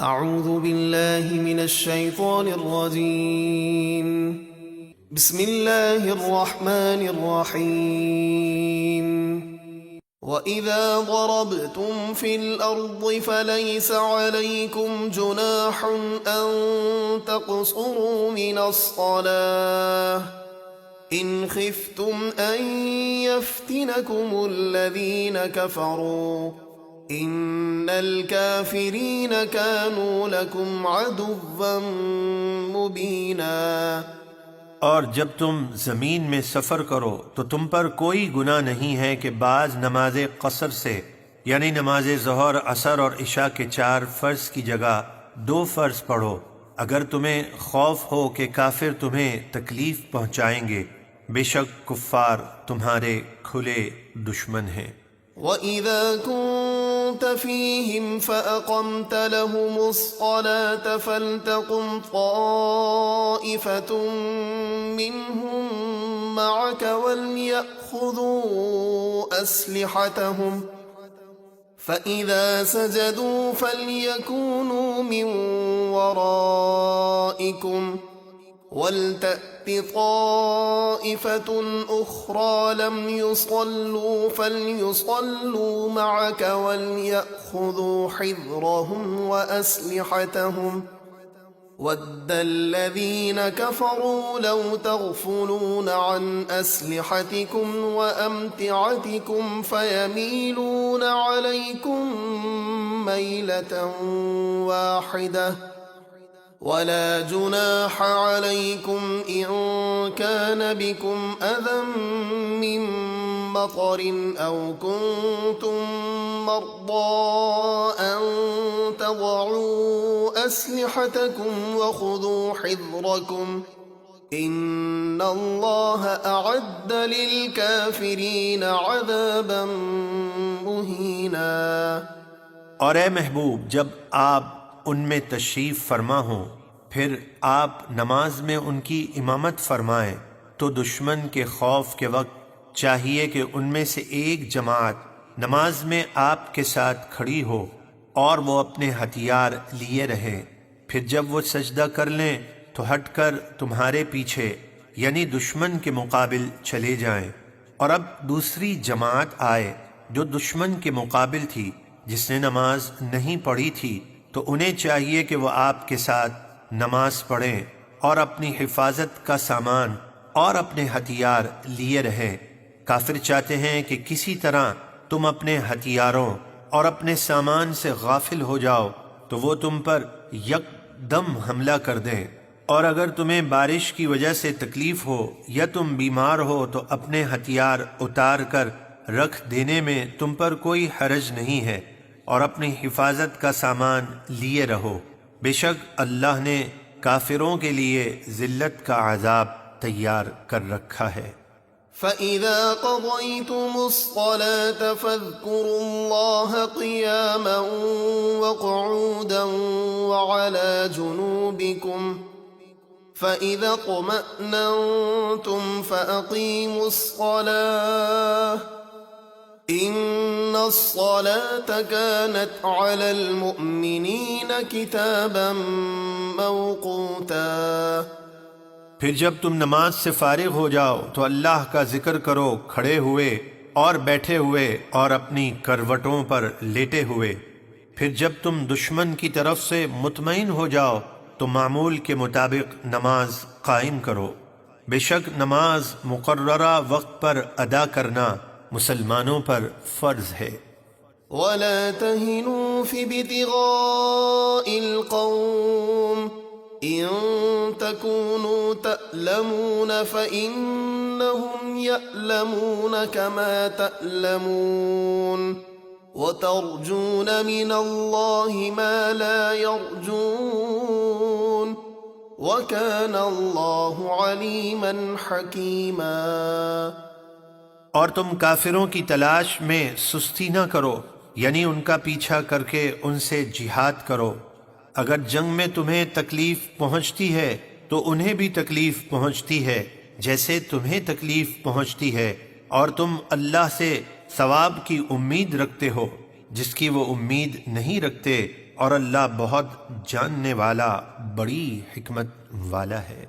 اعوذ باللہ من الشیطان الرجیم بسم اللہ الرحمن الرحیم وَإِذَا ضَرَبْتُمْ فِي الْأَرْضِ فَلَيْسَ عَلَيْكُمْ جُنَاحٌ أَن تَقْصُرُوا مِنَ الصَّلَاةِ إِنْ خِفْتُمْ أَن يَفْتِنَكُمُ الَّذِينَ كَفَرُوا إِنَّ الْكَافِرِينَ كَانُوا لَكُمْ عَدُوًّا مُبِينًا۔ اور جب تم زمین میں سفر کرو تو تم پر کوئی گناہ نہیں ہے کہ بعض نماز قصر سے یعنی نماز ظہر، عصر اور عشاء کے 4 فرض کی جگہ 2 فرض پڑھو، اگر تمہیں خوف ہو کہ کافر تمہیں تکلیف پہنچائیں گے، بے شک کفار تمہارے کھلے دشمن ہیں۔ وَإِذَا كُنْتَ فِيهِمْ فَأَقَمْتَ لَهُمُ الصَّلَاةَ فَلْتَقُمْ طَائِفَةٌ مِّنْهُمْ مَعَكَ وَلْيَأْخُذُوا أَسْلِحَتَهُمْ فَإِذَا سَجَدُوا فَلْيَكُونُوا مِنْ وَرَائِكُمْ وَلْتَأْتِ طَائِفَةٌ أُخْرَى لَمْ يُصَلُّوا فَلْيُصَلُّوا مَعَكَ وَلْيَأْخُذُوا حِذْرَهُمْ وَأَسْلِحَتَهُمْ وَدَّ الَّذِينَ كَفَرُوا لَوْ تَغْفُلُونَ عَنْ أَسْلِحَتِكُمْ وَأَمْتِعَتِكُمْ فَيَمِيلُونَ عَلَيْكُمْ مَيْلَةً وَاحِدَةً وَلَا جُنَاحَ عَلَيْكُمْ إِن كَانَ بِكُمْ أَذًى مِّن مَّطَرٍ أَوْ كُنتُم مَّرْضَىٰ أَن تَضَعُوا أَسْلِحَتَكُمْ وَخُذُوا حِذْرَكُمْ إِنَّ اللَّهَ أَعَدَّ لِلْكَافِرِينَ عَذَابًا مُّهِينًا۔ اور اے محبوب، جب آپ ان میں تشریف فرما ہوں پھر آپ نماز میں ان کی امامت فرمائیں تو دشمن کے خوف کے وقت چاہیے کہ ان میں سے ایک جماعت نماز میں آپ کے ساتھ کھڑی ہو اور وہ اپنے ہتھیار لیے رہیں، پھر جب وہ سجدہ کر لیں تو ہٹ کر تمہارے پیچھے یعنی دشمن کے مقابل چلے جائیں، اور اب دوسری جماعت آئے جو دشمن کے مقابل تھی جس نے نماز نہیں پڑھی تھی، تو انہیں چاہیے کہ وہ آپ کے ساتھ نماز پڑھیں اور اپنی حفاظت کا سامان اور اپنے ہتھیار لیے رہیں۔ کافر چاہتے ہیں کہ کسی طرح تم اپنے ہتھیاروں اور اپنے سامان سے غافل ہو جاؤ تو وہ تم پر یکدم حملہ کر دیں، اور اگر تمہیں بارش کی وجہ سے تکلیف ہو یا تم بیمار ہو تو اپنے ہتھیار اتار کر رکھ دینے میں تم پر کوئی حرج نہیں ہے، اور اپنی حفاظت کا سامان لیے رہو، بے شک اللہ نے کافروں کے لیے ذلت کا عذاب تیار کر رکھا ہے۔ فَإِذَا قَضَيْتُمُ الصَّلَاةَ فَاذْكُرُوا اللَّهَ قِيَامًا وَقُعُودًا وَعَلَى جُنُوبِكُمْ فَإِذَا اطْمَأْنَنْتُمْ فَأَقِيمُوا الصَّلَاةَ إِنَّ الصَّلَاةَ كَانَتْ عَلَى الْمُؤْمِنِينَ كِتَابًا مَّوْقُوتًا۔ پھر جب تم نماز سے فارغ ہو جاؤ تو اللہ کا ذکر کرو کھڑے ہوئے اور بیٹھے ہوئے اور اپنی کروٹوں پر لیٹے ہوئے، پھر جب تم دشمن کی طرف سے مطمئن ہو جاؤ تو معمول کے مطابق نماز قائم کرو، بے شک نماز مقررہ وقت پر ادا کرنا مسلمانوں پر فرض ہے۔ وَلَا تَهِنُوا فِي ابْتِغَاءِ الْقَوْمِ إِن تَكُونُوا تَأْلَمُونَ فَإِنَّهُمْ يَأْلَمُونَ كَمَا تَأْلَمُونَ وَتَرْجُونَ مِنَ اللَّهِ مَا لَا يَرْجُونَ وَكَانَ اللَّهُ عَلِيمًا حَكِيمًا۔ اور تم کافروں کی تلاش میں سستی نہ کرو، یعنی ان کا پیچھا کر کے ان سے جہاد کرو، اگر جنگ میں تمہیں تکلیف پہنچتی ہے تو انہیں بھی تکلیف پہنچتی ہے جیسے تمہیں تکلیف پہنچتی ہے، اور تم اللہ سے ثواب کی امید رکھتے ہو جس کی وہ امید نہیں رکھتے، اور اللہ بہت جاننے والا بڑی حکمت والا ہے۔